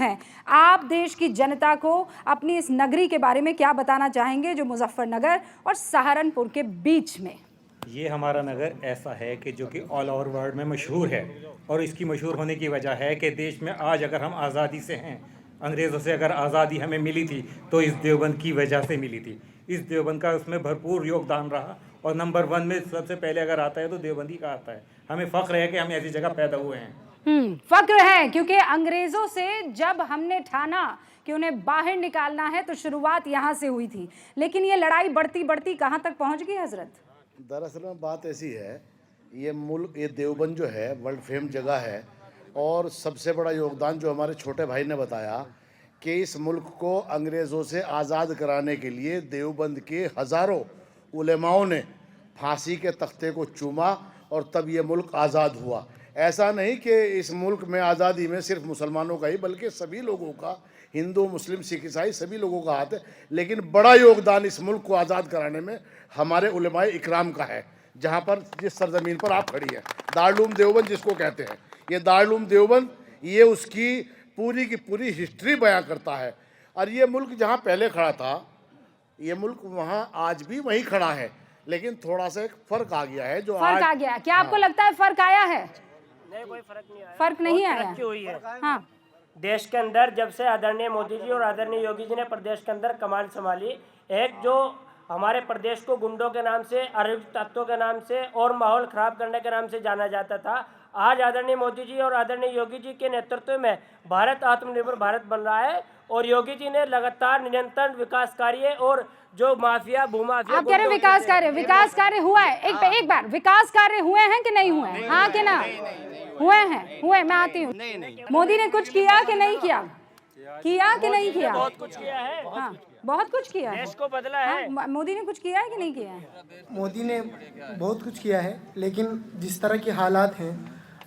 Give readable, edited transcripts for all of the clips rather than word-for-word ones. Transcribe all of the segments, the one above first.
हैं। आप देश की जनता को अपनी इस नगरी के बारे में क्या बताना चाहेंगे जो मुजफ्फरनगर और सहारनपुर के बीच में? ये हमारा नगर ऐसा है कि जो कि ऑल ओवर वर्ल्ड में मशहूर है, और इसकी मशहूर होने की वजह है कि देश में आज अगर हम आज़ादी से हैं, अंग्रेज़ों से अगर आज़ादी हमें मिली थी तो इस देवबंद की वजह से मिली थी। इस देवबंद का उसमें भरपूर योगदान रहा, और नंबर 1 में सबसे पहले अगर आता है तो देवबंदी का आता है। हमें फ़ख्र है कि हम ऐसी जगह पैदा हुए हैं। फक्र है, क्योंकि अंग्रेजों से जब हमने ठाना कि उन्हें बाहर निकालना है तो शुरुआत यहाँ से हुई थी, लेकिन ये लड़ाई बढ़ती बढ़ती कहाँ तक पहुँच गई हजरत? दरअसल में बात ऐसी है, ये मुल्क, ये देवबंद जो है वर्ल्ड फेम जगह है, और सबसे बड़ा योगदान जो हमारे छोटे भाई ने बताया कि इस मुल्क को अंग्रेज़ों से आज़ाद कराने के लिए देवबंद के हज़ारों उलेमाओं ने फांसी के तख्ते को चूमा, और तब ये मुल्क आज़ाद हुआ। ऐसा नहीं कि इस मुल्क में आज़ादी में सिर्फ मुसलमानों का ही, बल्कि सभी लोगों का, हिंदू, मुस्लिम, सिख, ईसाई सभी लोगों का हाथ है। लेकिन बड़ा योगदान इस मुल्क को आज़ाद कराने में हमारे उलेमाए इकराम का है। जहाँ पर, जिस सरजमीन पर आप खड़ी हैं, दारुल देवबंद जिसको कहते हैं, ये दारुल देवबंद, ये उसकी पूरी की पूरी हिस्ट्री बयां करता है। और ये मुल्क जहाँ पहले खड़ा था, ये मुल्क वहाँ आज भी वहीं खड़ा है, लेकिन थोड़ा सा एक फ़र्क आ गया है। जो फर्क आ गया? क्या आपको लगता है फर्क आया है? नहीं, कोई फर्क नहीं आया। फर्क नहीं आया? तरक्की हुई है। हाँ, देश के अंदर जब से आदरणीय मोदी जी और आदरणीय योगी जी ने प्रदेश के अंदर कमान संभाली, एक जो हमारे प्रदेश को गुंडों के नाम से, अराजक तत्वों के नाम से और माहौल खराब करने के नाम से जाना जाता था, आज आदरणीय मोदी जी और आदरणीय योगी जी के नेतृत्व में भारत आत्मनिर्भर भारत बन रहा है। और योगी जी ने लगातार निरंतर विकास कार्य, और जो माफिया, भूमाफिया, आप कह रहे विकास कार्य हुआ है? एक बार, विकास कार्य हुए हैं कि नहीं हुए हैं? हाँ कि ना? हुए हैं? हुए। मैं आती हूँ। मोदी ने कुछ किया कि नहीं किया? किया कि नहीं किया? बहुत कुछ किया है। हाँ, बहुत कुछ किया है। देश को बदला है। हाँ, मोदी ने कुछ किया है कि नहीं किया है? मोदी ने बहुत कुछ किया है, लेकिन जिस तरह के हालात हैं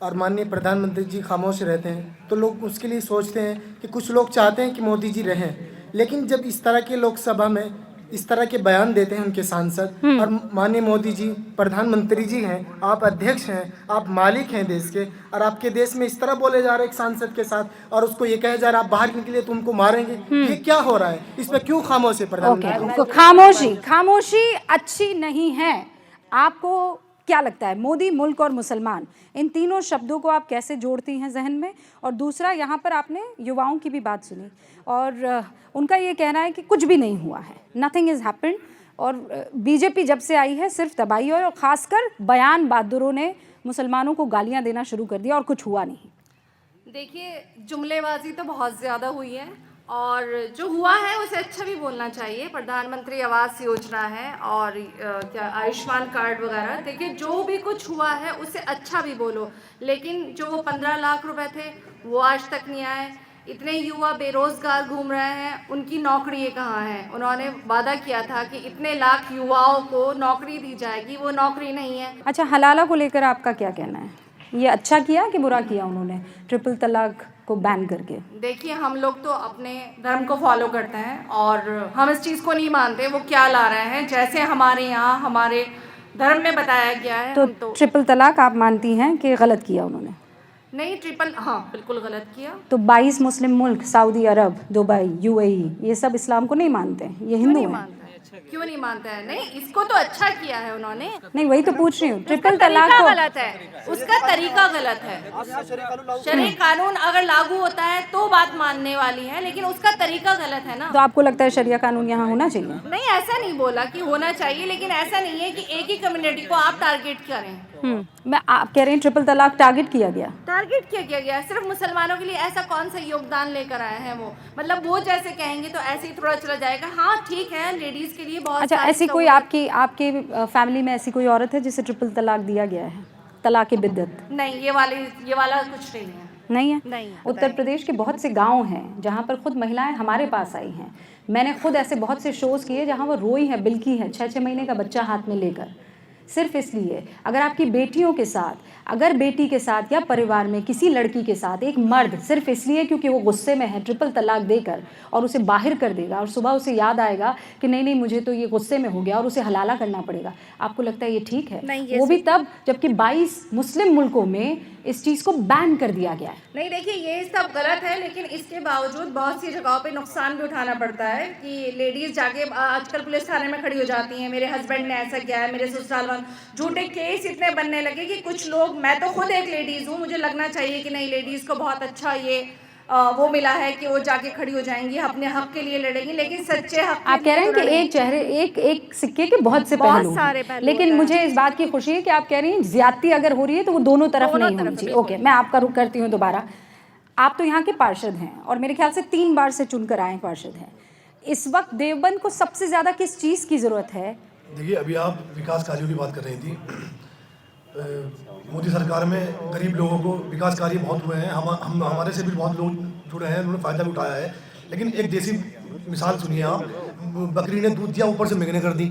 और माननीय प्रधानमंत्री जी खामोश रहते हैं, तो लोग उसके लिए सोचते हैं कि कुछ लोग चाहते हैं कि मोदी जी रहें। लेकिन जब इस तरह के लोकसभा में इस तरह के बयान देते हैं उनके सांसद, और माननीय मोदी जी प्रधानमंत्री जी हैं, आप अध्यक्ष हैं, आप मालिक हैं देश के, और आपके देश में इस तरह बोले जा रहे हैं एक सांसद के साथ, और उसको ये कहे जा रहा है आप बाहर निकलिए तो उनको मारेंगे, ये क्या हो रहा है? इस पर क्यों खामोश है प्रधानमंत्री? खामोशी अच्छी नहीं है। आपको क्या लगता है, मोदी, मुल्क और मुसलमान, इन तीनों शब्दों को आप कैसे जोड़ती हैं जहन में? और दूसरा, यहाँ पर आपने युवाओं की भी बात सुनी, और उनका ये कहना है कि कुछ भी नहीं हुआ है, नथिंग इज़ हैपेंड, और बीजेपी जब से आई है सिर्फ तबाही है, और ख़ासकर बयान बहादुरों ने मुसलमानों को गालियाँ देना शुरू कर दिया और कुछ हुआ नहीं। देखिए, जुमलेबाजी तो बहुत ज़्यादा हुई है, और जो हुआ है उसे अच्छा भी बोलना चाहिए। प्रधानमंत्री आवास योजना है, और क्या आयुष्मान कार्ड वगैरह, देखिए जो भी कुछ हुआ है उसे अच्छा भी बोलो, लेकिन जो वो 15 लाख रुपए थे वो आज तक नहीं आए। इतने युवा बेरोज़गार घूम रहे हैं, उनकी नौकरी कहाँ है? उन्होंने वादा किया था कि इतने लाख युवाओं को नौकरी दी जाएगी, वो नौकरी नहीं है। अच्छा, हलाला को लेकर आपका क्या कहना है? ये अच्छा किया कि बुरा किया उन्होंने ट्रिपल तलाक को बैन करके? देखिए, हम लोग तो अपने धर्म को फॉलो करते हैं, और हम इस चीज़ को नहीं मानते वो क्या ला रहे हैं। जैसे हमारे यहाँ हमारे धर्म में बताया गया है, तो ट्रिपल तलाक आप मानती हैं कि गलत किया उन्होंने? नहीं, ट्रिपल, हाँ बिल्कुल गलत किया। तो 22 मुस्लिम मुल्क, सऊदी अरब, दुबई, यूएई, ये सब इस्लाम को नहीं मानते हैं, ये हिंदू हैं। क्यों नहीं मानता है? नहीं, इसको तो अच्छा किया है उन्होंने। नहीं, वही तो पूछ रही हूँ। ट्रिपल तलाक तरीका को गलत है, उसका तरीका गलत है। शरीय कानून अगर लागू होता है तो बात मानने वाली है, लेकिन उसका तरीका गलत है ना। तो आपको लगता है शरिया कानून यहाँ होना चाहिए? नहीं, ऐसा नहीं बोला कि होना चाहिए, लेकिन ऐसा नहीं है कि एक ही कम्युनिटी को आप टारगेट करें। मैं, आप कह रहे हैं ट्रिपल तलाक टारगेट किया गया? टारगेट किया गया सिर्फ मुसलमानों के लिए। ऐसा कौन सा योगदान लेकर आए हैं वो? मतलब वो जैसे कहेंगे तो ऐसे ही थोड़ा चला जाएगा। हाँ ठीक है, लेडीज के लिए बहुत। अच्छा, ऐसी कोई आपके फैमिली में ऐसी कोई औरत है जिसे ट्रिपल तलाक दिया गया है? तलाक बिद्दत? नहीं, ये वाला कुछ नहीं है। नहीं है? नहीं। उत्तर प्रदेश के बहुत से गांव हैं जहां पर खुद महिलाएं हमारे पास आई हैं। मैंने खुद ऐसे बहुत से शोज़ किए जहां वो रोई हैं, बिल्की हैं, 6-6 महीने का बच्चा हाथ में लेकर, सिर्फ इसलिए। अगर आपकी बेटियों के साथ, अगर बेटी के साथ या परिवार में किसी लड़की के साथ एक मर्द सिर्फ इसलिए क्योंकि वो गुस्से में है ट्रिपल तलाक देकर और उसे बाहर कर देगा, और सुबह उसे याद आएगा कि नहीं नहीं मुझे तो ये गुस्से में हो गया, और उसे हलाला करना पड़ेगा, आपको लगता है ये ठीक है? वो भी तब जबकि 22 मुस्लिम मुल्कों में इस चीज़ को बैन कर दिया गया है। नहीं देखिए, ये सब गलत है, लेकिन इसके बावजूद बहुत सी जगहों पे नुकसान भी उठाना पड़ता है कि लेडीज़ जाके आजकल पुलिस थाने में खड़ी हो जाती हैं, मेरे हस्बैंड ने ऐसा किया है, मेरे ससुराल वाले, झूठे केस इतने बनने लगे कि कुछ लोग, मैं तो खुद एक लेडीज़ हूँ, मुझे लगना चाहिए कि नहीं, लेडीज़ को बहुत अच्छा ये वो मिला है कि वो जाके खड़ी हो जाएंगी, अपने हक के लिए लड़ेंगी, लेकिन सच्चे हक आप कह रहे हैं कि एक चेहरे एक सिक्के के बहुत से बहुत पहलू हैं। सारे पहलू लेकिन होते हैं। मुझे इस बात की खुशी है कि आप कह रही हैं ज्यादती अगर हो रही है तो वो दोनों तरफ नहीं होनी चाहिए। ओके, मैं आपका रुख करती हूँ दोबारा। आप तो यहाँ के पार्षद हैं और मेरे ख्याल से 3 बार से चुनकर आए पार्षद हैं। इस वक्त देवबंद को सबसे ज़्यादा किस चीज़ की ज़रूरत है? देखिए, अभी आप विकास कार्यों की बात कर रही थी। मोदी सरकार में गरीब लोगों को विकास कार्य बहुत हुए हैं, हम हमारे से भी बहुत लोग जुड़े हैं, उन्होंने फ़ायदा भी उठाया है। लेकिन एक देसी मिसाल सुनिए आप, बकरी ने दूध दिया, ऊपर से मिगने कर दी,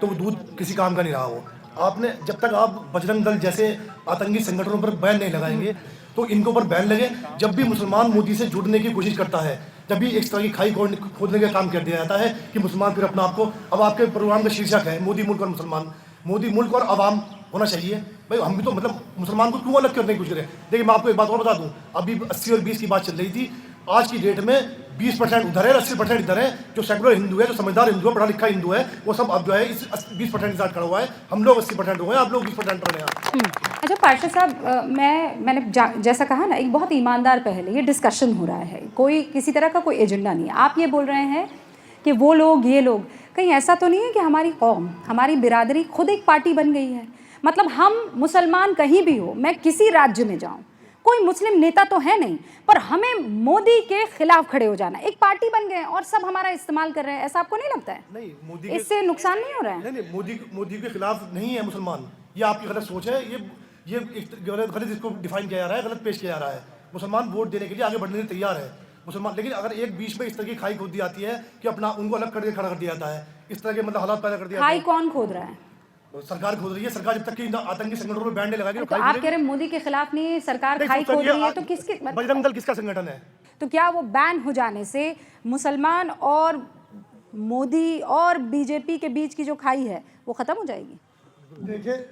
तो वो दूध किसी काम का नहीं रहा। वो आपने, जब तक आप बजरंग दल जैसे आतंकी संगठनों पर बैन नहीं लगाएंगे तो इनके ऊपर बैन लगे। जब भी मुसलमान मोदी से जुड़ने की कोशिश करता है, जब भी एक तरह की खाई खोदने का काम कर दिया जाता है कि मुसलमान फिर अपना आपको, अब आपके प्रोग्राम का शीर्षक है मोदी मुल्क और मुसलमान, मोदी मुल्क और अवाम होना चाहिए। भाई हम भी तो मतलब मुसलमान को क्यों अलग करने की कोशिश करें? देखिए, मैं आपको एक बात और बता दूं, अभी 80 और 20 की बात चल रही थी। आज की डेट में 20% उधर है, 80% इधर है। जो सेकुलर हिंदू है, जो समझदार हिंदू है, पढ़ा लिखा हिंदू है, वो सब अब जो है इस 20% के साथ खड़ा हुआ है। हम लोग 80% हुए हैं, आप लोग 20% पर हैं। अच्छा पार्षद साहब, मैंने जैसा कहा ना, एक बहुत ईमानदार पहल है, ये डिस्कशन हो रहा है, कोई किसी तरह का कोई एजेंडा नहीं है। आप ये बोल रहे हैं कि वो लोग, ये लोग, कहीं ऐसा तो नहीं है कि हमारी कौम, हमारी बिरादरी खुद एक पार्टी बन गई है? मतलब हम मुसलमान कहीं भी हो, मैं किसी राज्य में जाऊं, कोई मुस्लिम नेता तो है नहीं, पर हमें मोदी के खिलाफ खड़े हो जाना, एक पार्टी बन गए हैं और सब हमारा इस्तेमाल कर रहे हैं, ऐसा आपको नहीं लगता है? नहीं, मोदी इससे नुकसान नहीं हो रहा है? नहीं, मोदी के खिलाफ नहीं है मुसलमान, ये आपकी गलत सोच है। ये गलत इसको डिफाइन किया जा रहा है, गलत पेश किया जा रहा है। मुसलमान वोट देने के लिए आगे बढ़ने के लिए तैयार है मुसलमान, लेकिन अगर एक बीच में इस तरह की खाई खोद दी जाती है कि अपना उनको अलग करके खड़ा कर दिया जाता है, इस तरह के मतलब हालात पैदा कर दिया खाई कौन खोद रहा है? सरकार खोद रही है। सरकार जब तक कि आतंकी संगठनों पर बैन नहीं लगाएगी तो आप कह रहे हैं मोदी के खिलाफ नहीं, सरकार खाई खोद रही है, तो किसके? बजरंग दल किसका संगठन है? तो क्या वो बैन हो जाने से मुसलमान और मोदी और बीजेपी के बीच की जो खाई है वो खत्म हो जाएगी? देखिए,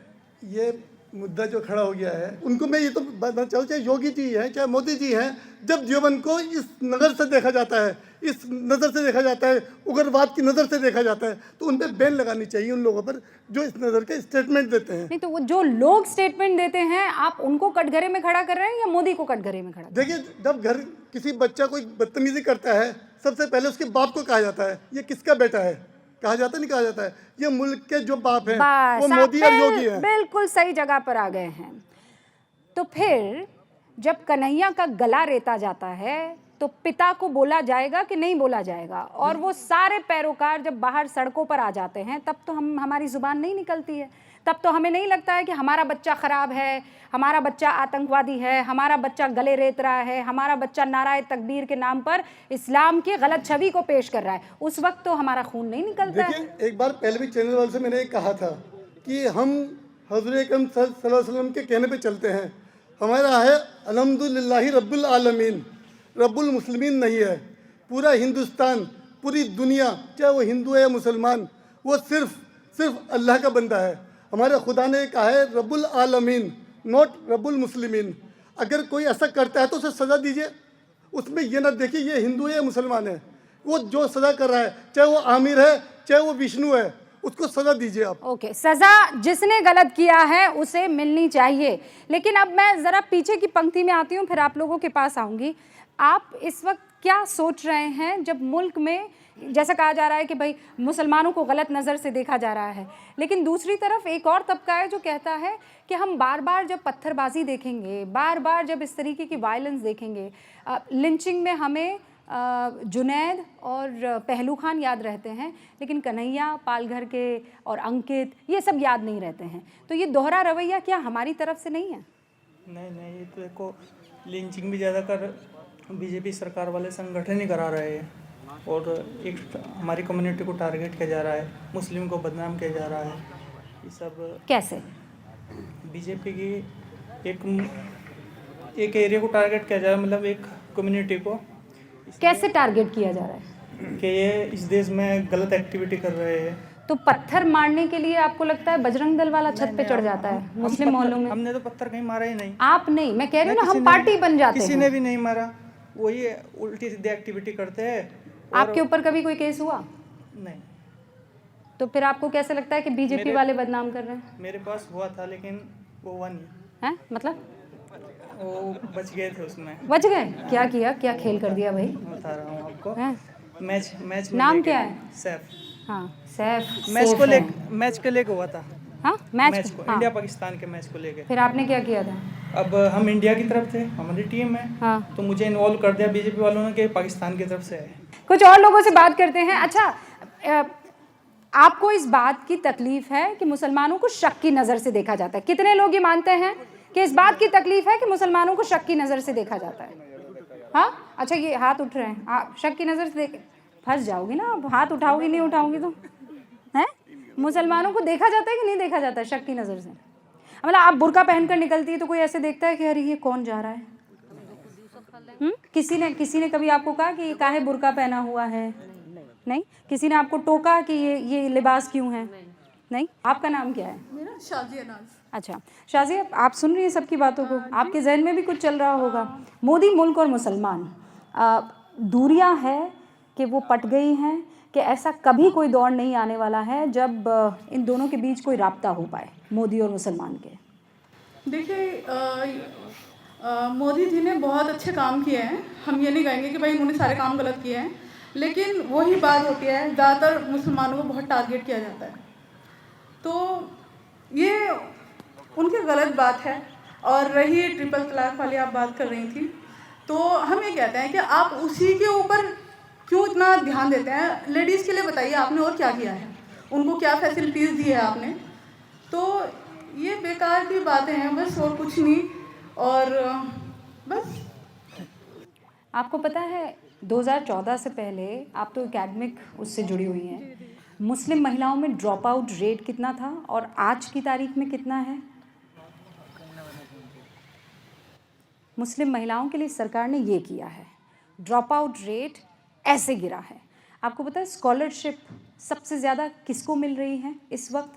ये मुद्दा जो खड़ा हो गया है, उनको मैं ये तो बताना चाहूँ, चाहे योगी जी हैं चाहे मोदी जी हैं, जब देवबंद को इस नज़र से देखा जाता है, इस नज़र से देखा जाता है, उग्रवाद की नज़र से देखा जाता है, तो उन पर बैन लगानी चाहिए, उन लोगों पर जो इस नज़र के स्टेटमेंट देते हैं। नहीं तो वो जो लोग स्टेटमेंट देते हैं, आप उनको कटघरे में खड़ा कर रहे हैं या मोदी को कटघरे में खड़ा? देखिए, जब घर किसी बच्चा कोई बदतमीजी करता है, सबसे पहले उसके बाप को कहा जाता है ये किसका बेटा है, कहा जाता नहीं कहा जाता है, ये मुल्क के जो बाप हैं वो मोदी और योगी हैं। बिल्कुल सही जगह पर आ गए हैं। तो फिर जब कन्हैया का गला रेता जाता है तो पिता को बोला जाएगा कि नहीं बोला जाएगा? और वो सारे पैरोकार जब बाहर सड़कों पर आ जाते हैं तब तो हमारी जुबान नहीं निकलती है, तब तो हमें नहीं लगता है कि हमारा बच्चा ख़राब है, हमारा बच्चा आतंकवादी है, हमारा बच्चा गले रेत रहा है, हमारा बच्चा नाराए तकबीर के नाम पर इस्लाम की गलत छवि को पेश कर रहा है। उस वक्त तो हमारा खून नहीं निकलता है। देखिए, एक बार पहले भी चैनल वाले से मैंने कहा था कि हम हज़रत अकरम सल्लल्लाहु अलैहि वसल्लम के कहने पे चलते हैं। हमारा है अल्हम्दुलिल्लाहि रब्बिल आलमीन, रब्बुल मुस्लिमीन नहीं है। पूरा हिंदुस्तान, पूरी दुनिया, चाहे वो हिंदू है या मुसलमान, वो सिर्फ अल्लाह का बंदा है। हमारे खुदा ने कहा है रब्बुल आलमीन, नॉट रब्बुल मुस्लिमीन। अगर कोई ऐसा करता है तो उसे सज़ा दीजिए, उसमें ये ना देखिए ये हिंदू है या मुसलमान है। वो जो सज़ा कर रहा है, चाहे वो आमिर है चाहे वो विष्णु है, उसको सज़ा दीजिए आप। ओके, सज़ा जिसने गलत किया है उसे मिलनी चाहिए। लेकिन अब मैं ज़रा पीछे की पंक्ति में आती हूँ, फिर आप लोगों के पास आऊँगी। आप इस वक्त क्या सोच रहे हैं जब मुल्क में जैसा कहा जा रहा है कि भाई मुसलमानों को गलत नज़र से देखा जा रहा है, लेकिन दूसरी तरफ एक और तबका है जो कहता है कि हम बार बार जब पत्थरबाजी देखेंगे, बार बार जब इस तरीके की वायलेंस देखेंगे, लिंचिंग में हमें जुनैद और पहलू खान याद रहते हैं, लेकिन कन्हैया, पालघर के और अंकित, ये सब याद नहीं रहते हैं। तो ये दोहरा रवैया क्या हमारी तरफ से नहीं है? नहीं, ये तो देखो, लिंचिंग भी ज़्यादातर बीजेपी सरकार वाले संगठन ही करा रहे हैं, और एक हमारी कम्युनिटी को टारगेट किया जा रहा है, मुस्लिम को बदनाम किया जा रहा है। ये सब कैसे? बीजेपी की एक एरिया को टारगेट किया जा रहा है, मतलब एक कम्युनिटी को। कैसे टारगेट किया जा रहा है? कि ये इस देश में गलत एक्टिविटी कर रहे हैं। तो पत्थर मारने के लिए आपको लगता है बजरंग दल वाला छत पे चढ़ जाता है मुस्लिम मोहल्लों में? हमने तो पत्थर कहीं मारा ही नहीं। आप नहीं, मैं कह रही हूँ ना, हम पार्टी बन जाते किसी हैं। ने भी नहीं मारा, वही उल्टी सीधी एक्टिविटी करते हैं। आपके ऊपर कभी कोई केस हुआ? नहीं। तो फिर आपको कैसे लगता है कि बीजेपी वाले बदनाम कर रहे हैं? मेरे पास हुआ था लेकिन वो हुआ नहीं, हैं? मतलब वो बच गए थे उसमें। बच गए? क्या किया, क्या खेल कर दिया भाई? बता रहा हूँ आपको। हैं? मैच में नाम लेके- क्या है? सैफ। हाँ, सैफ। मैच सैफ को है। मैच को लेके हुआ था। हाँ, मैच को हाँ। इंडिया पाकिस्तान के मैच को लेके। फिर आपने क्या किया था? अब हम इंडिया की तरफ थे, हमारी टीम है, हाँ। तो मुझे इन्वॉल्व कर दिया बीजेपी वालों ने कि पाकिस्तान की तरफ से है। कुछ और लोगों से बात करते हैं। अच्छा, आपको इस बात की तकलीफ है कि मुसलमानों को शक की नज़र से देखा जाता है? कितने लोग ये मानते हैं कि इस बात की तकलीफ है कि मुसलमानों को शक की नज़र से देखा जाता है? हाँ, अच्छा, ये हाथ उठ रहे हैं। शक की नज़र से देख, फंस जाओगी ना, अब हाथ उठाओगी नहीं उठाओगी तो, हैं? मुसलमानों को देखा जाता है कि नहीं देखा जाता है शक की नज़र से? मतलब आप बुर्का पहनकर निकलती है तो कोई ऐसे देखता है कि अरे ये कौन जा रहा है? किसी ने कभी आपको कहा कि ये काहे बुर्का पहना हुआ है? नहीं। किसी ने आपको टोका कि ये लिबास क्यों है? नहीं। आपका नाम क्या है? मेरा शाजिया नाज। अच्छा शाजिया, आप सुन रही हैं सबकी बातों को, आपके जहन में भी कुछ चल रहा होगा। मोदी मुल्क और मुसलमान, दूरियां हैं कि वो पट गई हैं, कि ऐसा कभी कोई दौर नहीं आने वाला है जब इन दोनों के बीच कोई राब्ता हो पाए, मोदी और मुसलमान के? देखिए, मोदी जी ने बहुत अच्छे काम किए हैं, हम ये नहीं कहेंगे कि भाई उन्होंने सारे काम गलत किए हैं, लेकिन वही बात होती है, ज़्यादातर मुसलमानों को बहुत टारगेट किया जाता है, तो ये उनकी गलत बात है। और रही ट्रिपल तलाक वाली आप बात कर रही थी, तो हम ये कहते हैं कि आप उसी के ऊपर क्यों इतना ध्यान देते हैं? लेडीज़ के लिए बताइए आपने और क्या किया है, उनको क्या फैसिलिटीज़ दी है आपने? तो ये बेकार की बातें हैं बस, और कुछ नहीं। और बस आपको पता है 2014 से पहले, आप तो एकेडमिक उससे जुड़ी हुई हैं, मुस्लिम महिलाओं में ड्रॉप आउट रेट कितना था और आज की तारीख में कितना है? मुस्लिम महिलाओं के लिए सरकार ने ये किया है, ड्रॉप आउट रेट ऐसे गिरा है। आपको पता है स्कॉलरशिप सबसे ज़्यादा किसको मिल रही है इस वक्त?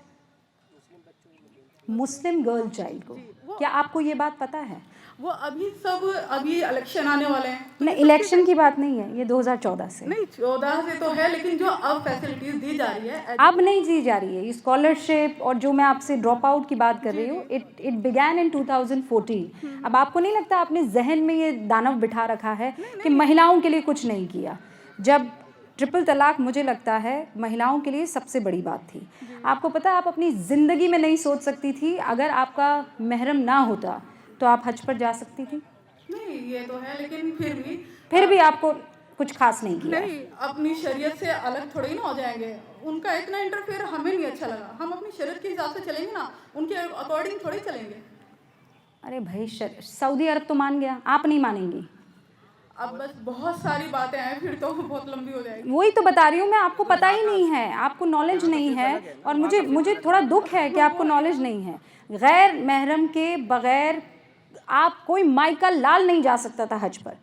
मुस्लिम गर्ल चाइल्ड को। क्या आपको ये बात पता है? वो अभी इलेक्शन आने वाले हैं। नहीं, इलेक्शन की बात नहीं है, ये 2014 से। नहीं, 14 से तो है, लेकिन जो अब फैसिलिटीज दी जा रही है अब नहीं दी जा रही है ये स्कॉलरशिप। और जो मैं आपसे ड्रॉप आउट की बात कर रही हूँ, इट बिगैन इन 2014। अब आपको नहीं लगता आपने जहन में ये दानव बिठा रखा है कि महिलाओं के लिए कुछ नहीं किया, जब ट्रिपल तलाक मुझे लगता है महिलाओं के लिए सबसे बड़ी बात थी। आपको पता है आप अपनी ज़िंदगी में नहीं सोच सकती थी, अगर आपका महरम ना होता तो आप हज पर जा सकती थी? नहीं, ये तो है, लेकिन फिर भी आपको कुछ खास नहीं किया। नहीं, अपनी शरीयत से अलग थोड़ी ना हो जाएंगे। उनका इतना इंटरफेयर हमें नहीं अच्छा लगा। हम अपनी शरीयत के हिसाब से चलेंगे ना, उनके अकॉर्डिंग थोड़ी चलेंगे। अरे भाई, सऊदी अरब तो मान गया, आप नहीं मानेंगी? अब बस बहुत सारी बातें हैं, फिर तो बहुत लंबी हो जाएगी। वही तो बता रही हूँ मैं, आपको पता ही नहीं है, आपको नॉलेज नहीं है। और मुझे थोड़ा दुख है कि आपको नॉलेज नहीं है। गैर महरम के बगैर आप, कोई माइकल लाल नहीं जा सकता था हज पर,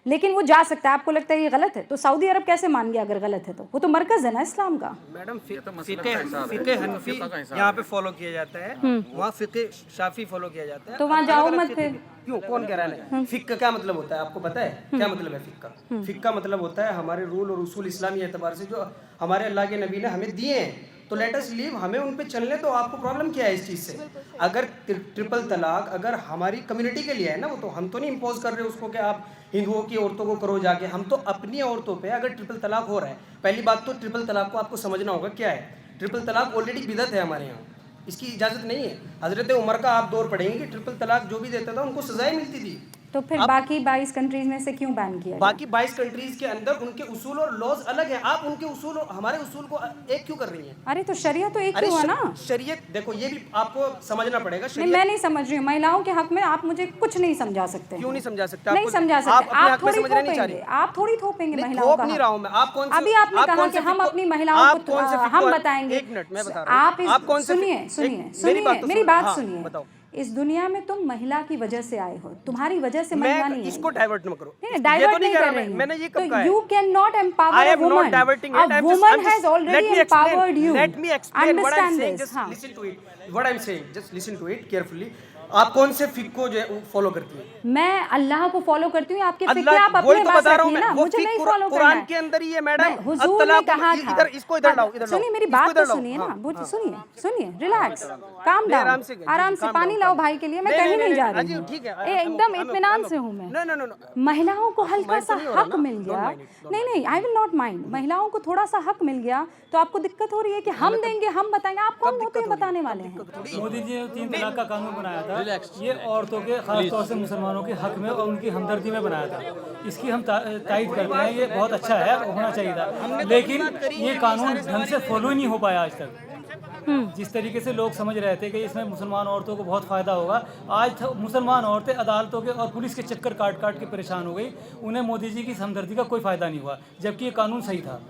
लेकिन वो जा सकता है। आपको लगता है ये गलत है? तो सऊदी अरब कैसे मान गया अगर गलत है तो? वो तो मरकज़ है ना इस्लाम का। मैडम, फ़िक़े हनफी यहाँ पे फॉलो किया जाता है, वहाँ फ़िक़े शाफ़ी फॉलो किया जाता है। तो वहाँ जाओ मत फिर। क्यों, कौन कह रहा है? फ़िक़्ह का क्या मतलब होता है आपको पता है? क्या मतलब है फ़िक़्ह का? फ़िक़्ह का मतलब होता है हमारे रूल और उसूल इस्लामी एतबार से जो हमारे अल्लाह के नबी ने हमें दिए हैं, तो लेट अस लीव, हमें उन पे चलने। तो आपको प्रॉब्लम क्या है इस चीज़ से? अगर ट्रिपल तलाक अगर हमारी कम्युनिटी के लिए है ना, वो तो हम तो नहीं इम्पोज कर रहे उसको कि आप हिंदुओं की औरतों को करो जाके। हम तो अपनी औरतों पे अगर ट्रिपल तलाक हो रहा है, पहली बात तो ट्रिपल तलाक को आपको समझना होगा क्या है। ट्रिपल तलाक ऑलरेडी बिदअत है हमारे यहाँ, इसकी इजाज़त नहीं है। हज़रत उमर का आप दौर पढ़ेंगे कि ट्रिपल तलाक जो भी देता था उनको सजाएं मिलती थी। तो फिर बाकी 22 कंट्रीज में से क्यों बैन किया? बाकी 22 कंट्रीज के अंदर उनके उसूल और लॉज अलग है, आप उनके उसूल और हमारे उसूल को एक क्यों कर रही हैं? अरे तो शरियत तो एक ही हुआ ना। शरीयत देखो, ये भी आपको समझना पड़ेगा। नहीं, मैं नहीं समझ रही हूँ। महिलाओं के हक में आप मुझे कुछ नहीं समझा सकते। क्यों नहीं समझा सकते? नहीं समझा सकते। आप थोड़ी थोपेंगे, आप थोड़ी थोपेंगे महिलाओं का। नहीं रहा हूँ मैं। आप कौन? अभी आपने कहा कि हम अपनी महिलाओं को हम बताएंगे। एक मिनट मैं बता रहा हूँ। आप सुनिए, मेरी बात सुनिए। इस दुनिया में तुम महिला की वजह से आए हो, तुम्हारी वजह से महिला मैं नहीं आई। इसको डाइवर्ट न करो। नहीं, ये तो डाइवर्ट नहीं कह कर रहा रही मैं। हूँ। मैंने ये कब कहा तो है? you cannot I empower a am not woman. diverting it. A woman has already empowered you. Let me explain what I'm Understand saying. this. Just हाँ. listen to it. What I'm saying. Just listen to it carefully. आप कौन से फिक को जो है follow करती है? मैं अल्लाह को फॉलो करती हूँ, आपके फिक्र अल्लाह आप अपने वही तो पास बता रहा हूँ रखिए मैं। ना, वो मुझे फिक नहीं फॉलो करना कुरान है। के अंदर ही है मैडम। हुजूर ने कहा था, इधर इसको इधर लाओ, इधर लाओ। सुनिए मेरी इसको बात इधर तो लाओ। सुनिए ना, हाँ, वो हाँ। सुनिए, रिलैक्स, काम नहीं, डाउन, आराम से, जी, आराम से calm पानी down, लाओ calm भाई के लिए, मैं नहीं, कहीं नहीं, नहीं जा नहीं, रही हूँ, ठीक है, एकदम इत्मीनान से हूँ मैं। No. महिलाओं को हल्का mind सा तो नहीं हो रहा हक ना? मिल Don't गया, mind it, don't नहीं, आई विल नॉट माइंड, महिलाओं को थोड़ा सा हक मिल गया तो आपको दिक्कत हो रही है कि हम देंगे, हम बताएंगे, आप कौन होते हैं बताने वाले हैं? मोदी जी ने 3 तलाक का कानून बनाया था, ये औरतों के खास तौर से मुसलमानों के हक में और उनकी हमदर्दी में बनाया था। इसकी हम तायद करते हैं, ये बहुत अच्छा है, होना चाहिए था, लेकिन ये कानून ढंग से फॉलो ही नहीं हो पाया आज तक। जिस तरीके से लोग समझ रहे थे कि इसमें मुसलमान औरतों को बहुत फ़ायदा होगा, आज मुसलमान औरतें अदालतों के और पुलिस के चक्कर काट काट के परेशान हो गई, उन्हें मोदी जी की हमदर्दी का कोई फ़ायदा नहीं हुआ, जबकि ये कानून सही था।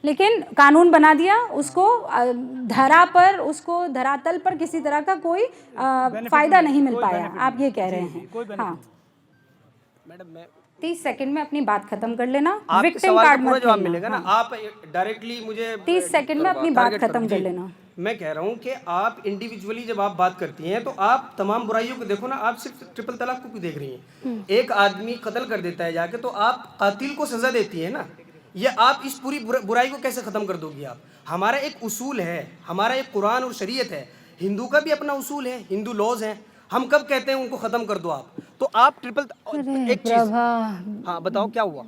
लेकिन कानून बना दिया, उसको धरा पर, उसको धरातल पर किसी तरह का कोई फायदा नहीं मिल पाया, आप ये कह रहे हैं। हाँ, मैडम मैं 30 सेकंड में अपनी बात खत्म कर लेना, आपके विक्टिम सवाल कार्ड का पूरा मत जवाब खेलना। मिलेगा ना। हाँ। आप डायरेक्टली मुझे 30 सेकंड में अपनी बात टारगेट खत्म कर जी। लेना। मैं कह रहा हूँ कि आप इंडिविजुअली जब आप बात करती हैं तो आप तमाम बुराइयों को देखो ना, आप सिर्फ ट्रिपल तलाक को क्यों देख रही हैं? एक आदमी कत्ल कर देता है जाके, तो आप कातिल को सजा देती है ना। ये आप इस पूरी बुराई को कैसे खत्म कर दोगी आप? हमारा एक उसूल है, हमारा एक कुरान और शरीयत है, हिंदू का भी अपना उसूल है, हिंदू लॉज हैं। हम कब कहते हैं उनको खत्म कर दो आप? तो आप एक चीज, हाँ बताओ क्या हुआ?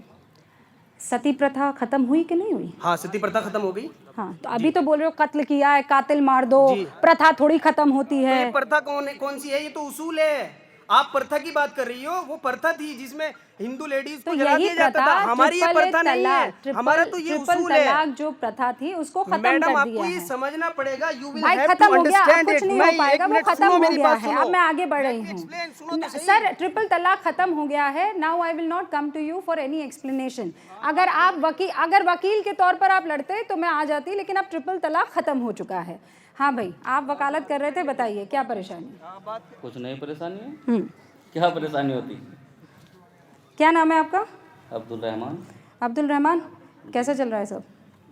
सती प्रथा खत्म हुई कि नहीं हुई? हाँ, सती प्रथा खत्म हो गई। हाँ, तो अभी तो बोल रहे हो कत्ल किया है, कातिल मार दो, प्रथा थोड़ी खत्म होती तो है। ये प्रथा कौन सी है? ये तो उसूल है। आप प्रथा की बात कर रही हो, वो प्रथा थी जिसमें हिंदू लेडीज को जला दिया जाता था। हमारी ये प्रथा नहीं है, हमारा तो ये उसूल है। तलाक जो प्रथा थी उसको खत्म मैडम कर दिया आपको ये है। समझना पड़ेगा। यू विल भाई हैव खत्म टू हो गया, अब अंडरस्टैंड कुछ इट। नहीं हो पाएगा, वो खत्म हो गया है। सुनो। अब मैं आगे बढ़ रही हूँ। सर, ट्रिपल तलाक खत्म हो गया है। Now I will not come to you for any explanation. अगर वकील के तौर पर आप लड़ते तो मैं आ जाती, लेकिन अब ट्रिपल तलाक खत्म हो चुका है। हाँ भाई, आप वकालत कर रहे थे, बताइए क्या परेशानी? कुछ नहीं परेशानी है। क्या परेशानी होती? क्या नाम है आपका? अब्दुल रहमान। अब्दुल रहमान, कैसा चल रहा है सब?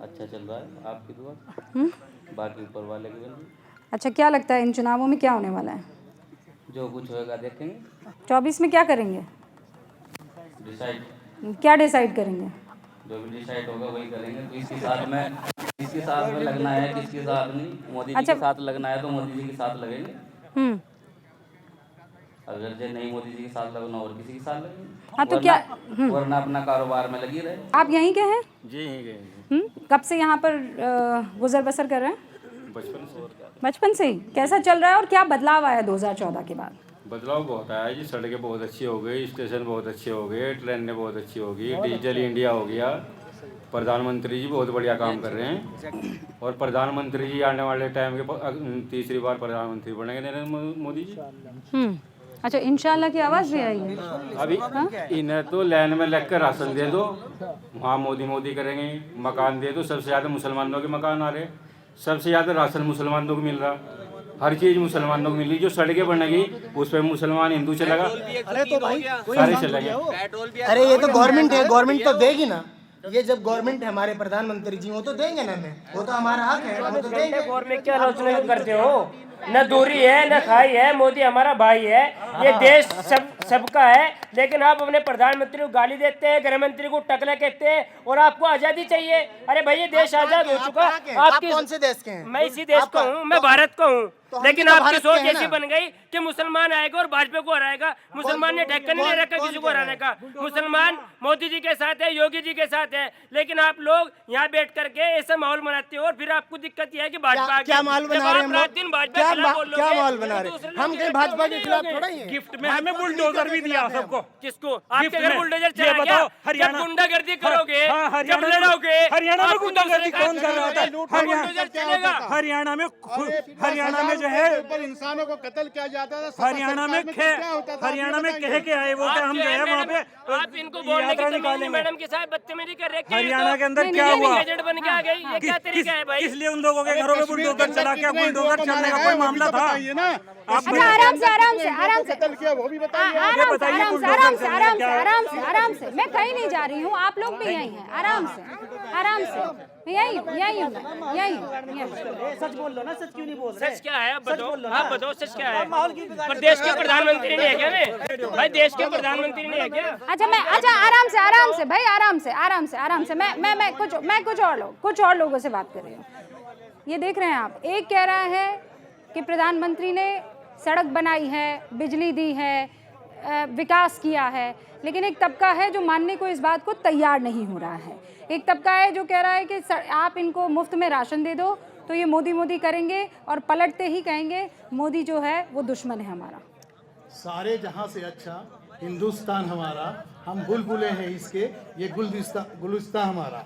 अच्छा चल रहा है, आपकी दुआ, बाकी ऊपर वाले की बंदी। अच्छा, क्या लगता है इन चुनावों में क्या होने वाला है? जो कुछ होएगा देखेंगे। 24 में क्या करेंगे? डिसाइड। क्या डिसाइड करेंगे? जो भी डिसाइड होगा वही करेंगे। तो किसके साथ में लगना है, किसके साथ नहीं। मोदी जी के साथ लगना है तो मोदी जी के साथ लगेंगे। अगर जो नहीं मोदी जी के साथ लगना और किसी के साथ लगेंगे। हाँ, तो क्या वरना अपना कारोबार में लगी रहे। आप यहीं के हैं? जी यहीं गए। कब से यहाँ पर गुजर बसर कर रहे हैं? बचपन से ही। कैसा चल रहा है और क्या बदलाव आया 2014 के बाद? बदलाव बहुत आया जी। सड़कें बहुत अच्छी हो गई, स्टेशन बहुत अच्छे हो गए, ट्रेनें बहुत अच्छी हो गई, डिजिटल इंडिया हो गया। प्रधानमंत्री जी बहुत बढ़िया काम कर रहे हैं और प्रधानमंत्री जी आने वाले टाइम के तीसरी बार प्रधानमंत्री बनेंगे नरेंद्र मोदी जी। अच्छा, इंशाल्लाह की आवाज़ भी आई है अभी। इन्हें तो लाइन में लग कर राशन दे दो, वहाँ मोदी करेंगे। मकान दे दो, सबसे ज़्यादा मुसलमानों के मकान आ रहे, सबसे ज़्यादा राशन मुसलमानों को मिल रहा, हर चीज़ मुसलमानों को मिली। जो सड़कें बनेगी उस पर मुसलमान हिंदू चलेगा। अरे तो भाई सारे चलेंगे। अरे ये तो गवर्नमेंट है, गवर्नमेंट तो देगी ना। ये जब गवर्नमेंट है, हमारे प्रधानमंत्री जी, वो तो देंगे ना। हमें वो तो हमारा हक है, वो तो देंगे। गवर्नमेंट क्या आलोचना करते हो? न दूरी है न खाई है, मोदी हमारा भाई है, ये देश सबका है। लेकिन आप अपने प्रधानमंत्री को गाली देते हैं, गृह मंत्री को टकला कहते हैं और आपको आजादी चाहिए। अरे भाई, ये देश आजाद हो चुका। आप कौन से देश के हैं? मैं इसी देश का हूँ, मैं भारत का हूँ। लेकिन आपकी सोच ऐसी बन गई कि मुसलमान आएगा और भाजपा को हराएगा। मुसलमान ने ढक्कन नहीं रखा किसी को हराने का। मुसलमान मोदी जी के साथ है, योगी जी के साथ है। लेकिन आप लोग यहाँ बैठ करके ऐसा माहौल बनाते हो और फिर आपको दिक्कत यह है कि भाजपा क्या माहौल बना रहे हैं? क्या माहौल बना रहे हैं? हम कहीं भाजपा के खिलाफ थोड़ा ही हैं। गिफ्ट में हमें बुलडोजर भी दिया सबको। किसको? आपके घर बुलडोजर चला क्या? जब गुंडागर्दी करोगे, जब लड़ोगे। हरियाणा में गुंडागर्दी कौन कर रहा था? हरियाणा में जो है इंसानों को कत्ल किया जाता था। हरियाणा में कह के आए वो कि हम जो है वहाँ पे आप इनको बोलने की तमीज नहीं। मैडम के साथ बदतमीजी कर रहे हैं। हरियाणा के अंदर क्या हुआ? एजेंट बन के आ गई, ये क्या तरीका है भाई? इसलिए उन लोगों के घरों में बुलडोजर चला के बुलडोजर चलने का कोई मामला था। ना अच्छा आराम से आराम से आराम से कत्ल किया वो भी बताइए। आराम से आराम से आराम से आराम से आराम से आराम से मैं कहीं नहीं जा रही हूँ, आप लोग भी यहीं हैं, आराम से यही हूँ सच बोल लो ना, सच क्यों नहीं बोल रहे? सच क्या है आप बताओ सच क्या है? देश के प्रधानमंत्री नहीं है क्या मैं? भाई देश के प्रधानमंत्री नहीं है क्या? अच्छा आराम से भाई आराम से मैं कुछ और लोगों से बात कर रही हूँ। ये देख रहे हैं आप, एक कह रहा है कि प्रधानमंत्री ने सड़क बनाई है, बिजली दी है, विकास किया है, लेकिन एक तबका है जो मानने को इस बात को तैयार नहीं हो रहा है। एक तबका है जो कह रहा है कि आप इनको मुफ्त में राशन दे दो तो ये मोदी करेंगे और पलटते ही कहेंगे मोदी जो है वो दुश्मन है हमारा। सारे जहां से अच्छा हिंदुस्तान हमारा, हम बुलबुले हैं इसके, ये गुलिस्तान हमारा।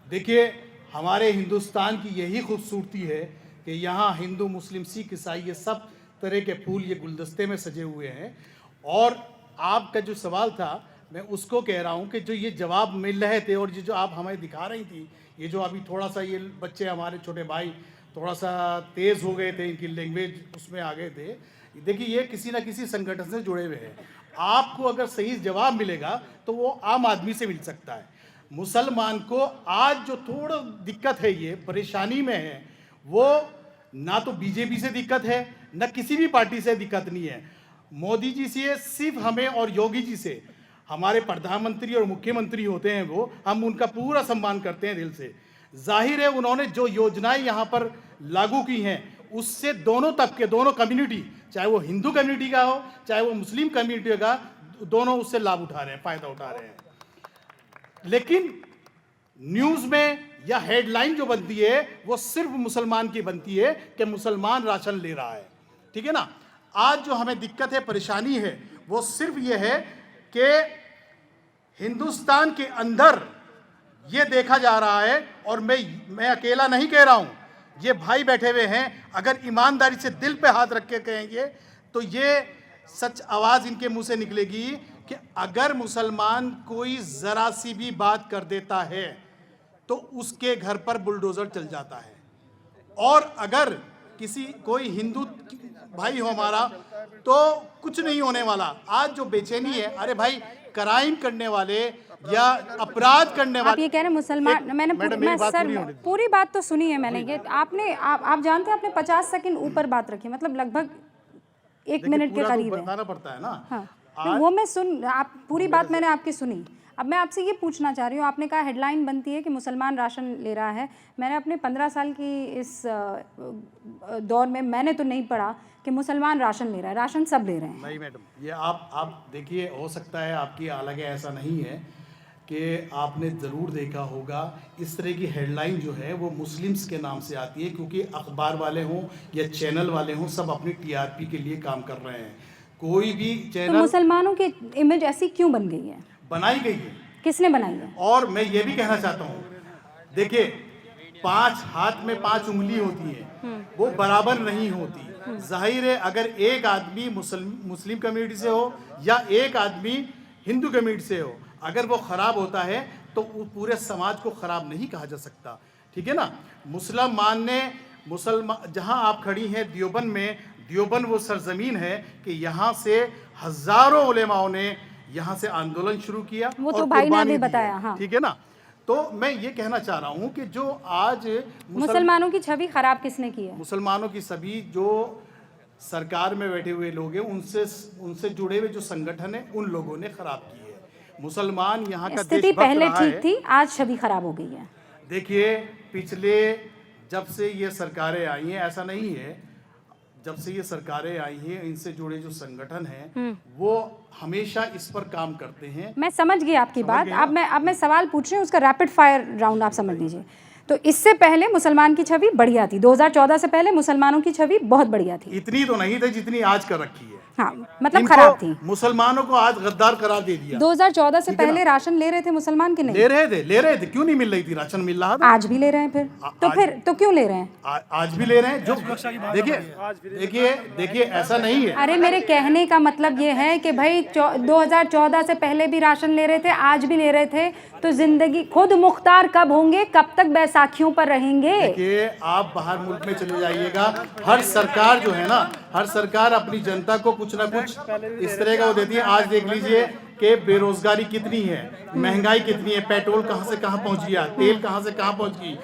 देखिए हमारे हिंदुस्तान की यही खूबसूरती है कि यहाँ हिंदू मुस्लिम सिख ईसाई ये सब तरह के फूल ये गुलदस्ते में सजे हुए हैं। और आपका जो सवाल था मैं उसको कह रहा हूँ कि जो ये जवाब मिल रहे थे और ये जो आप हमें दिखा रही थी, ये जो अभी थोड़ा सा ये बच्चे हमारे छोटे भाई थोड़ा सा तेज़ हो गए थे, इनकी लैंग्वेज उसमें आ गए थे, देखिए ये किसी ना किसी संगठन से जुड़े हुए हैं। आपको अगर सही जवाब मिलेगा तो वो आम आदमी से मिल सकता है। मुसलमान को आज जो थोड़ा दिक्कत है, ये परेशानी में है, वो ना तो बीजेपी से दिक्कत है ना किसी भी पार्टी से दिक्कत नहीं है। मोदी जी से सिर्फ हमें और योगी जी से, हमारे प्रधानमंत्री और मुख्यमंत्री होते हैं वो, हम उनका पूरा सम्मान करते हैं दिल से। जाहिर है उन्होंने जो योजनाएं यहाँ पर लागू की हैं उससे दोनों तबके, दोनों कम्युनिटी, चाहे वो हिंदू कम्युनिटी का हो चाहे वो मुस्लिम कम्युनिटी का, दोनों उससे लाभ उठा रहे हैं, फ़ायदा उठा रहे हैं। लेकिन न्यूज़ में या हेडलाइन जो बनती है वो सिर्फ मुसलमान की बनती है कि मुसलमान राशन ले रहा है, ठीक है ना। आज जो हमें दिक्कत है, परेशानी है, वो सिर्फ ये है कि हिंदुस्तान के अंदर ये देखा जा रहा है, और मैं अकेला नहीं कह रहा हूँ, ये भाई बैठे हुए हैं, अगर ईमानदारी से दिल पे हाथ रख के कहेंगे तो ये सच आवाज़ इनके मुंह से निकलेगी कि अगर मुसलमान कोई ज़रा सी भी बात कर देता है तो उसके घर पर बुलडोज़र चल जाता है। और अगर कोई हिंदू भाई हो हमारा तो कुछ नहीं होने वाला। आज जो बेचैनी है, अरे भाई क्राइम करने वाले या अपराध करने वाले, आप ये कह रहे हैं मुसलमान, मैंने पूरी बात तो सुनी है मैंने। ये आप जानते हैं आपने 50 सेकंड ऊपर बात रखी, मतलब लगभग 1 मिनट के करीब है, बताना पड़ता है ना। हाँ, वो मैं आप पूरी बात मैंने आपकी सुनी। अब मैं आपसे ये पूछना चाह रही हूँ, आपने कहा हेडलाइन बनती है कि मुसलमान राशन ले रहा है। मैंने अपने 15 साल की इस दौर में मैंने तो नहीं पढ़ा कि मुसलमान राशन ले रहा है। राशन सब ले रहे हैं। नहीं मैडम, ये आप देखिए, हो सकता है आपकी अलग है, ऐसा नहीं है कि आपने ज़रूर देखा होगा इस तरह की हेडलाइन जो है वो मुस्लिम्स के नाम से आती है, क्योंकि अखबार वाले हों या चैनल वाले हों, सब अपनी टीआरपी के लिए काम कर रहे हैं। कोई भी चैनल, तो मुसलमानों की इमेज ऐसी क्यों बन गई है? बनाई गई है। किसने बनाई है? और मैं ये भी कहना चाहता हूँ, देखिए 5 हाथ में 5 उंगली होती है, वो बराबर नहीं होती। जाहिर है अगर एक आदमी मुस्लिम कम्युनिटी से हो या एक आदमी हिंदू कम्युनिटी से हो, अगर वो ख़राब होता है तो पूरे समाज को ख़राब नहीं कहा जा सकता, ठीक है ना। मुसलमान जहाँ आप खड़ी हैं देवबंद में, देवबंद वो सरजमीन है कि यहाँ से हज़ारों उलेमाओं ने यहाँ से आंदोलन शुरू किया, वो तो भाई ने भी बताया, हाँ, ठीक है ना। तो मैं ये कहना चाह रहा हूँ कि जो आज मुसलमानों की छवि खराब किसने की है? मुसलमानों की सभी जो सरकार में बैठे हुए लोग हैं, उनसे जुड़े हुए जो संगठन है, उन लोगों ने खराब की है। मुसलमान यहाँ का स्थिति पहले ठीक थी, आज छवि खराब हो गई है। देखिए पिछले जब से ये सरकारें आई हैं, ऐसा नहीं है, जब से ये सरकारें आई हैं, इनसे जुड़े जो संगठन हैं वो हमेशा इस पर काम करते हैं। मैं समझ गई आपकी बात। अब मैं सवाल पूछ रही हूँ, उसका रैपिड फायर राउंड आप समझ लीजिए। तो इससे पहले मुसलमान की छवि बढ़िया थी, 2014 से पहले मुसलमानों की छवि बहुत बढ़िया थी। इतनी तो नहीं थी जितनी आज कर रखी है। हाँ, मतलब खराब थी। मुसलमानों को आज गद्दार करार दे दिया। 2014 से पहले राशन ले रहे थे मुसलमान के नहीं? ले रहे थे। क्यों नहीं मिल रही थी? राशन मिल रहा था। आज भी ले रहे हैं फिर तो क्यों ले रहे हैं? आज भी ले रहे हैं। जो देखिए ऐसा नहीं है। अरे मेरे कहने का मतलब ये है कि भाई 2014 से पहले भी राशन ले रहे थे, आज भी ले रहे थे, तो जिंदगी खुद मुख्तार कब होंगे? कब तक बैसाखियों पर रहेंगे? देखिए आप बाहर मुल्क में चले जाइएगा, हर सरकार जो है ना, हर सरकार अपनी जनता को कुछ ना कुछ इस तरह का वो देती है। आज देख लीजिए कि बेरोजगारी कितनी है, महंगाई कितनी है, पेट्रोल कहाँ से कहाँ पहुँच गया, तेल कहाँ से कहाँ पहुँच गई,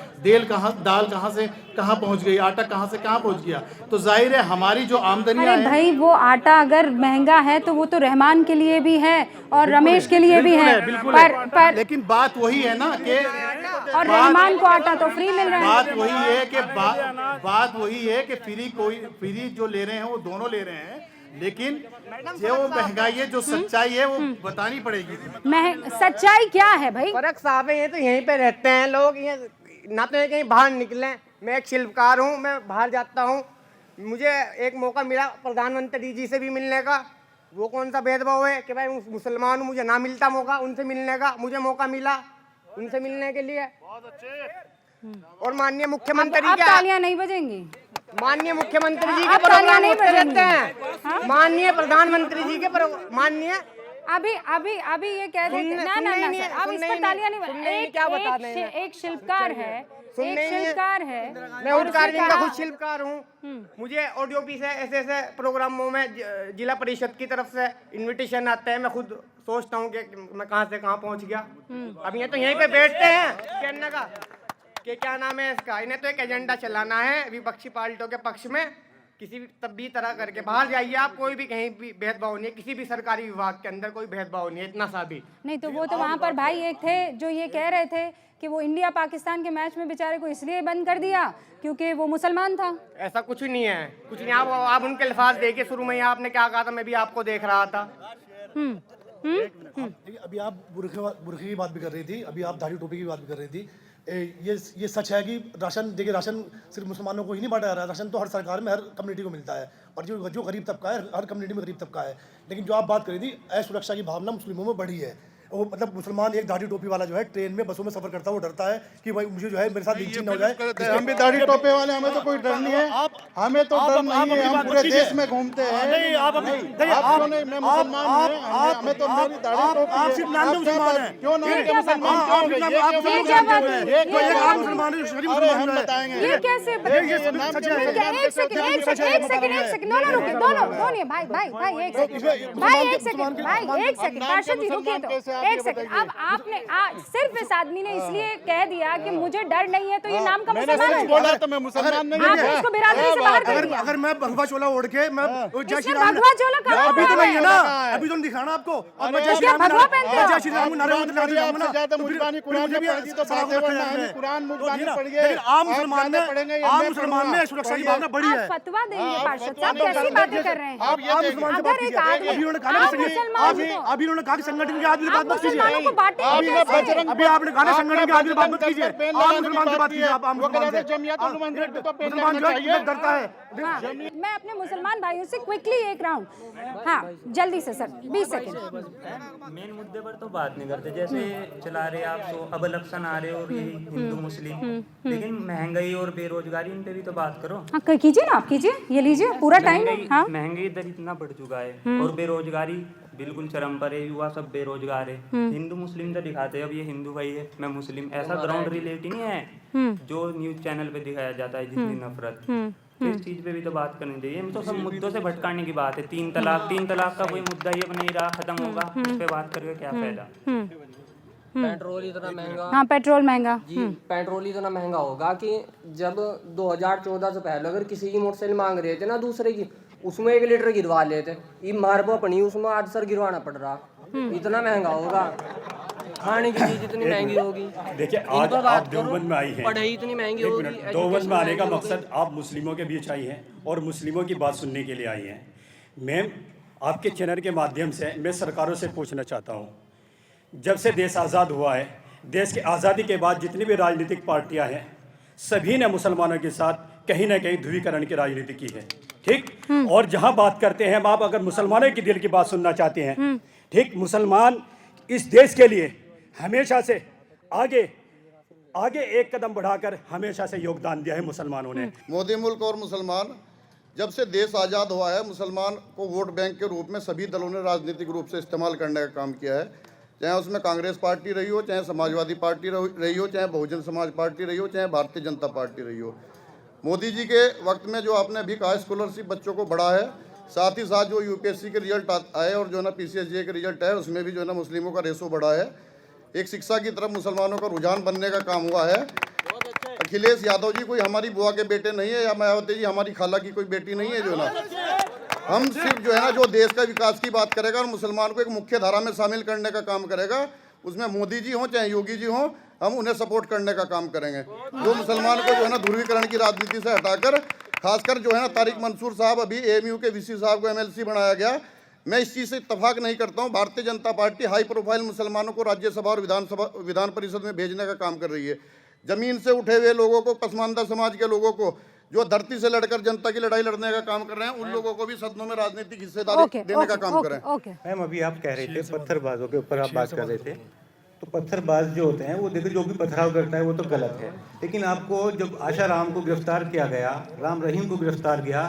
दाल कहाँ से कहाँ पहुँच गई, आटा कहाँ से कहाँ पहुँच गया। तो जाहिर है हमारी जो आमदनी है, भाई वो आटा अगर महंगा है तो वो तो रहमान के लिए भी है और रमेश के लिए भी है, पर लेकिन बात वही है ना कि और रहमान को आटा तो फ्री मिल रहा है। बात वही है कि फ्री जो ले रहे हैं वो दोनों ले रहे हैं, लेकिन जो महंगाई है, जो सच्चाई है वो बतानी पड़ेगी। सच्चाई क्या है भाई? फर्क साहब है, ये तो यहीं पे रहते हैं लोग, ये ना तो कहीं बाहर निकले। मैं एक शिल्पकार हूँ, मैं बाहर जाता हूँ, मुझे एक मौका मिला प्रधानमंत्री जी से भी मिलने का। वो कौन सा भेदभाव है कि भाई मुसलमान हूँ, मुझे ना मिलता मौका उनसे मिलने का, मुझे मौका मिला उनसे मिलने के लिए। और माननीय मुख्यमंत्री क्या तालियां नहीं बजेंगी? माननीय मुख्यमंत्री जी के प्रोग्राम होते रहते हैं, माननीय प्रधानमंत्री जी के माननीय अभी ये कह रहे हैं ना सर, अब इस पर तालियां नहीं। क्या बता रहे हैं? एक शिल्पकार है, मैं उत्कार दिन का खुद शिल्पकार हूँ। मुझे ओडीओपी से ऐसे प्रोग्रामों में जिला परिषद की तरफ से इनविटेशन आते हैं, मैं खुद सोचता हूँ कि मैं कहाँ से कहाँ पहुँच गया। अब ये तो यहीं पे बैठते हैं कहने का कि क्या नाम है इसका, इन्हें तो एक एजेंडा चलाना है विपक्षी पार्टियों के पक्ष में। किसी भी तब भी तरह करके बाहर जाइए आप, कोई भी कहीं भी भेदभाव नहीं है, किसी भी सरकारी विभाग के अंदर कोई भेदभाव नहीं है, इतना सा भी नहीं। तो वो तो वहाँ पर भाई एक थे जो ये कह रहे थे कि वो इंडिया पाकिस्तान के मैच में बेचारे को इसलिए बंद कर दिया क्योंकि वो मुसलमान था। ऐसा कुछ नहीं है, कुछ नहीं। आप उनके अल्फाज देखिए, शुरू में आपने क्या कहा था, मैं भी आपको देख रहा था। अभी आप बुरखे की बात भी कर रही थी, अभी आप दाढ़ी टोपी की बात भी कर रही थी। ये सच है कि राशन, देखिए राशन सिर्फ मुसलमानों को ही नहीं बांटा जा रहा है, राशन तो हर सरकार में हर कम्युनिटी को मिलता है, और जो गरीब तबका है हर कम्युनिटी में गरीब तबका है। लेकिन जो आप बात करी थी, असुरक्षा की भावना मुस्लिमों में बढ़ी है। वो मतलब मुसलमान एक दाढ़ी टोपी वाला जो है ट्रेन में बसों में सफर करता है, वो डरता है कि भाई मुझे जो है मेरे साथ लिंचिंग ना हो जाए। हम भी दाढ़ी टोपे वाले, हमें तो कोई डर नहीं है, हमें तो डर नहीं है, हम पूरे देश में घूमते हैं। मैं मुसलमान हूं, हमें तो मेरी दाढ़ी टोपी, आप सिर्फ नाम मुसलमान हैं, क्यों नाम के मुसलमान क्यों हो गए? ये क्या बात है? ये आप मुसलमान हैं, शरीफ मुसलमान है, बताएंगे ये कैसे? एक सेकंड पार्षद जी रुकिए, तो एक सेकंड। अब आपने सिर्फ इस आदमी ने इसलिए कह दिया कि मुझे डर नहीं है तो ये नाम का मुसलमान हो गया। तो मैं मुसलमान नहीं, आपने इसको बिरादरी से बाहर कर दिया। अगर मैं भगवा चोला ओढ़ के मैं जय श्री राम, भगवा चोला कहां अभी तो नहीं है ना, अभी तो दिखाना आपको। और मैं जय श्री राम, भगवा पहनते हो, जय श्री राम नारे लगा दूंगा ना, ज्यादा मुल्तानी कुरान में पढ़ दी तो बात है, वरना हम कुरान मुल्तानी पढ़ गए। लेकिन आम मुसलमान में सुरक्षा की भावना बढ़ी है। फतवा देंगे पार्षद साहब, कैसी बातें कर रहे हैं आप? अभी उन्होंने कहा कि संगठन के आदमी बात मत कीजिए, अभी आपने कहा संगठन के आदमी बात मत कीजिए, आप मुसलमान की बात कीजिए। आप मुसलमान जो डरता है। मैं अपने मुसलमान भाइयों से क्विकली एक राउंड, हाँ जल्दी से सर, 20 सेकंड। मेन मुद्दे पर तो बात नहीं करते, जैसे चला रहे आप तो अब इलेक्शन आ रहे और ये हिंदू मुस्लिम, लेकिन महंगाई और बेरोजगारी इन पे भी तो बात करो। हाँ कीजिए ना, आप कीजिए, ये लीजिए पूरा टाइम है। हाँ महंगाई दर इतना बढ़ चुका है और बेरोजगारी बिल्कुल चरम पर है, युवा सब बेरोजगार है। हिंदू मुस्लिम तो दिखाते हैं, अब ये हिंदू भाई है मैं मुस्लिम, ऐसा ग्राउंड रियलिटी नहीं है जो न्यूज चैनल पे दिखाया जाता है जितनी नफरत। तो इस चीज पे भी तो बात करनी चाहिए। तो सब मुद्दों से भटकाने की बात है। 3 तलाक का कोई मुद्दा ये नहीं रहा, खत्म होगा, उस पे बात करके क्या फायदा। पेट्रोल इतना महंगा, हाँ पेट्रोल महंगा जी, पेट्रोल इतना महंगा होगा कि जब 2014 से पहले अगर किसी की मोटरसाइकिल मांग रहे थे ना दूसरे की, उसमें 1 लीटर गिरवा लेते, ये मारबो पड़ी उसमें 8 सर गिरवाना पड़ रहा। इतना महंगा होगा, खाने की चीज इतनी महंगी होगी। देखिए आज आप देवबंद में आई हैं, पढ़ाई इतनी महंगी होगी। देवबंद में आने का मकसद आप मुस्लिमों के बीच आई हैं और मुस्लिमों की बात सुनने के लिए आई हैं। मैम आपके चैनल के माध्यम से मैं सरकारों से पूछना चाहता हूँ, जब से देश आज़ाद हुआ है, देश की आज़ादी के बाद जितनी भी राजनीतिक पार्टियाँ हैं सभी ने मुसलमानों के साथ कहीं ना कहीं ध्रुवीकरण की राजनीति की है, ठीक। और जहां बात करते हैं हम, आप अगर मुसलमानों के दिल की बात सुनना चाहते हैं, ठीक, मुसलमान इस देश के लिए हमेशा से आगे एक कदम बढ़ाकर हमेशा से योगदान दिया है मुसलमानों ने। मोदी मुल्क और मुसलमान, जब से देश आज़ाद हुआ है, मुसलमान को वोट बैंक के रूप में सभी दलों ने राजनीतिक रूप से इस्तेमाल करने का काम किया है। चाहे उसमें कांग्रेस पार्टी रही हो, चाहे समाजवादी पार्टी रही हो, चाहे बहुजन समाज पार्टी रही हो, चाहे भारतीय जनता पार्टी रही हो। मोदी जी के वक्त में जो आपने अभी कहा स्कॉलरशिप बच्चों को बढ़ा है, साथ ही साथ जो यूपीएससी के रिजल्ट आए और जो है ना पीसीएसजे के रिजल्ट है, उसमें भी जो है ना मुस्लिमों का रेशो बढ़ा है। एक शिक्षा की तरफ मुसलमानों का रुझान बनने का काम हुआ है। अखिलेश यादव जी कोई हमारी बुआ के बेटे नहीं है, या मायावती जी हमारी खाला की कोई बेटी नहीं है। जो ना हम सिर्फ जो है ना जो देश का विकास की बात करेगा और मुसलमान को एक मुख्य धारा में शामिल करने का काम करेगा, उसमें मोदी जी हों चाहे योगी जी हों, हम उन्हें सपोर्ट करने का काम करेंगे। जो मुसलमान को जो है ना ध्रुवीकरण की राजनीति से हटाकर, खासकर जो है ना तारिक मंसूर साहब, अभी एएमयू के वीसी साहब को एमएलसी बनाया गया, मैं इस चीज़ से इत्तेफाक नहीं करता हूँ। Bharatiya Janata party high profile मुसलमानों को राज्यसभा और विधान परिषद में भेजने का काम कर रही है। जमीन से उठे हुए लोगों को, पसमानदा समाज के लोगों को, जो धरती से लड़कर जनता की लड़ाई लड़ने का काम कर रहे हैं, उन लोगों को भी सदनों में राजनीतिक हिस्सेदारी देने का काम करें। मैम, अभी आप कह रहे थे पत्थरबाजों के ऊपर आप बात कर रहे थे, तो पत्थरबाज जो होते हैं वो देखो जो भी पथराव करता है वो तो गलत है, लेकिन आपको जब आशा राम को गिरफ्तार किया गया, राम रहीम को गिरफ्तार किया,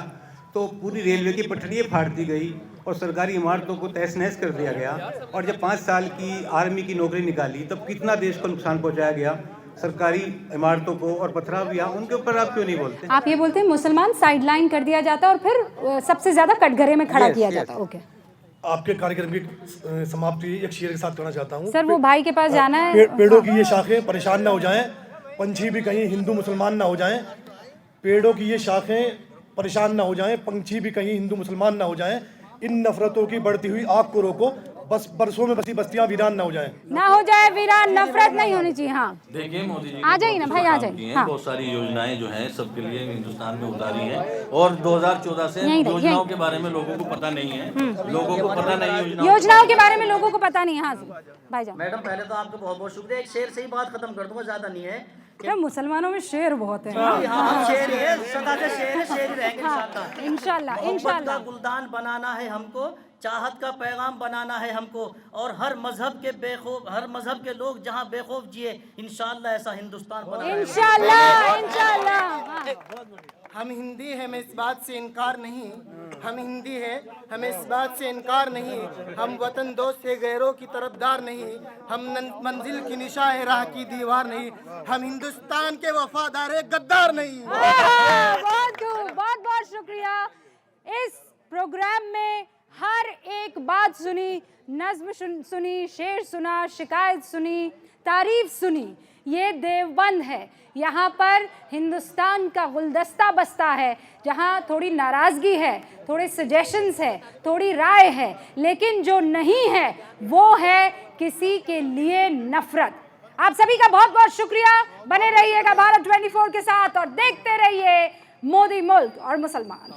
तो पूरी रेलवे की पटरियाँ फाड़ दी गई और सरकारी इमारतों को तहस नहस कर दिया गया। और जब 5 साल की आर्मी की नौकरी निकाली तब कितना देश को नुकसान पहुंचाया गया, सरकारी इमारतों को, और पथराव किया, उनके ऊपर आप क्यों नहीं बोलते? आप ये बोलते हैं मुसलमान साइडलाइन कर दिया जाता और फिर सबसे ज्यादा कटघरे में खड़ा किया जाता। ओके, आपके कार्यक्रम की समाप्ति एक शेर के साथ करना चाहता हूँ। सर वो भाई के पास जाना है। पेड़ों की ये शाखें परेशान ना हो जाएं, पंछी भी कहीं हिंदू मुसलमान ना हो जाएं। पेड़ों की ये शाखें परेशान ना हो जाएं, पंछी भी कहीं हिंदू मुसलमान ना हो जाएं। इन नफरतों की बढ़ती हुई आग को रोको, बस बरसों में बसी बस्तियां वीरान ना हो जाएं। ना हो जाए वीरान, नफरत नहीं होनी चाहिए। हाँ, देखिए मोदी जी आ जाइए ना भाई, आ जाइए। हाँ। बहुत सारी योजनाएं जो हैं सबके लिए हिंदुस्तान में उतारी हैं, और 2014 से योजनाओं के बारे में लोगों को पता नहीं है। लोगों को पता नहीं, योजनाओं के बारे में लोगों को पता नहीं है। हाँ भाईजान। मैडम पहले तो आपको बहुत बहुत शुक्रिया। एक शेर से ही बात खत्म कर दूंगा, ज्यादा नहीं है। मुसलमानों में शेर बहुत है। हाँ, शेर ही है, सदा के शेर है, शेर ही रहेंगे इंशाल्लाह। इंशाल्लाह, इंशाल्लाह। गुलदान बनाना है हमको, चाहत का पैगाम बनाना है हमको, और हर मजहब के लोग जहाँ बेखौफ जिए, इंशाल्लाह ऐसा हिंदुस्तान बनाना। इंशाल्लाह, इंशाल्लाह। हम हिंदी हैं, हमें इस बात से इनकार नहीं। हम हिंदी हैं, हमें इस बात से इनकार नहीं। हम वतन दोस्त से गैरों की तरफदार नहीं। हम मंजिल की निशा है, राह की दीवार नहीं। हम हिंदुस्तान के वफादार गद्दार नहीं। बहुत बहुत शुक्रिया। इस प्रोग्राम में हर एक बात सुनी, नज्म सुनी, शेर सुना, शिकायत सुनी, तारीफ सुनी। ये देवबंद है, यहाँ पर हिंदुस्तान का गुलदस्ता बसता है, जहाँ थोड़ी नाराज़गी है, थोड़े सजेशंस है, थोड़ी राय है, लेकिन जो नहीं है वो है किसी के लिए नफरत। आप सभी का बहुत बहुत शुक्रिया। बने रहिएगा भारत 24 के साथ और देखते रहिए मोदी मुल्क और मुसलमान।